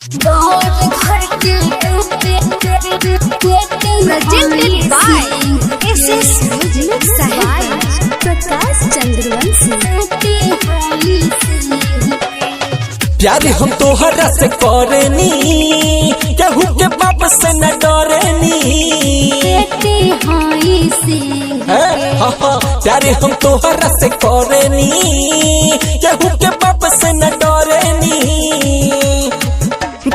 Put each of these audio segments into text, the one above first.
Presented by SS Music Sahib Prakash Chandravanshi. प्यारे हम तोहरा से करेनी, केहू के बाप से न डरेनी। प्यारे हम तोहरा से करेनी, केहू के बाप से न डरेनी।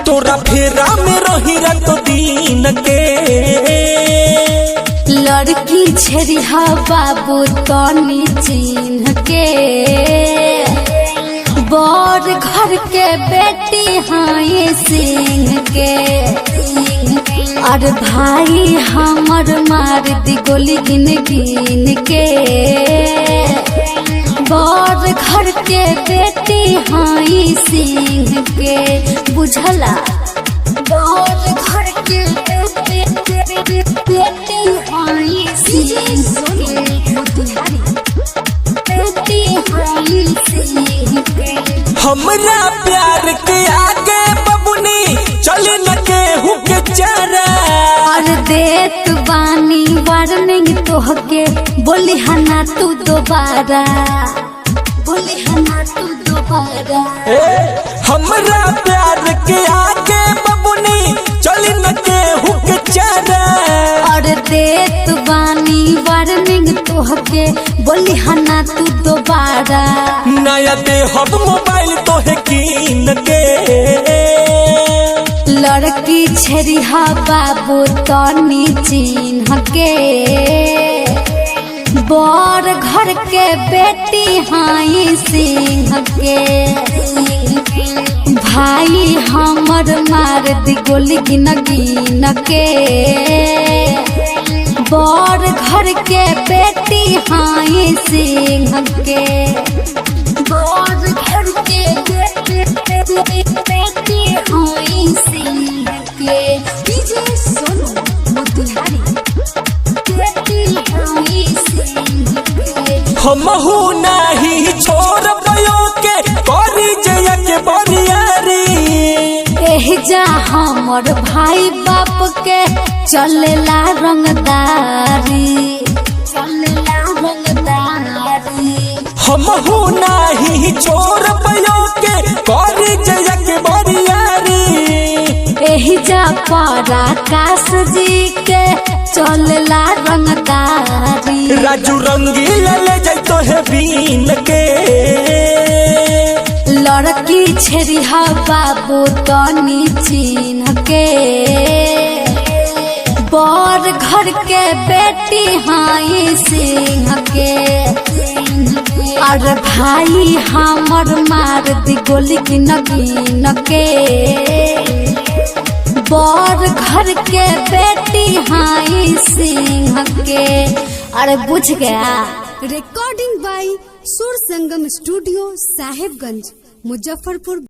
तोरा फेरा में रही रातो दिन के लड़की छेरिया बाबू तनी चिन्ह के, बड़ घर के बेटी हाय सिंह के। और भाई हमर मार दी गोली गिन गिन के, बड़ घर के बेटी हाय सिंह के। बुझला बड़ घर के बेटी हाय सिंह के। हमरा प्यार के आगे बबुनी चल न केहू के चारा। और देत बानी वार्निंग तोहके, बोली हना तू दोबारा, बोली हना तू दोबारा। हमरा प्यार के आगे बबुनी चल न केहू के चारा। और देत बानी वार्निंग तोहके, बोली हना तू दोबारा। नया दे हम मोबाइल तोहे कीन के। लड़की छेरिया बाबू तनी चिन्ह के, बड़ घर के बेटी हाय सिंह के। भाई हमर मार दी गोली गिन गिन के, बड़ घर के बेटी हाय सिंह के। बड़ घर के बेटी हाय सिंह के। डीजे सोनू मोतिहारी बेटी हाय सिंह के। हमहू नाही छोड़ बयो के करी जया के बरियारी। एहजा हमर भाई बाप के चलेला रंगदारी, चलेला रंगदारी। हमहू नाही छोड़ बयो के करी जया के बरियारी। एहजा पारा काश जी के चलेला रंगदारी। राजू रंगीला ले जाई तो है बीन के। लड़की छेरिया बाबू तनी चिन्ह के, बड़ घर के बेटी हाय सिंह के। और भाई हमर मार दी गोली गिन गिन के, बड़ घर के बेटी हाय सिंह के। अरे बुझ गया। रिकॉर्डिंग बाय सुर संगम स्टूडियो साहेबगंज मुजफ्फरपुर।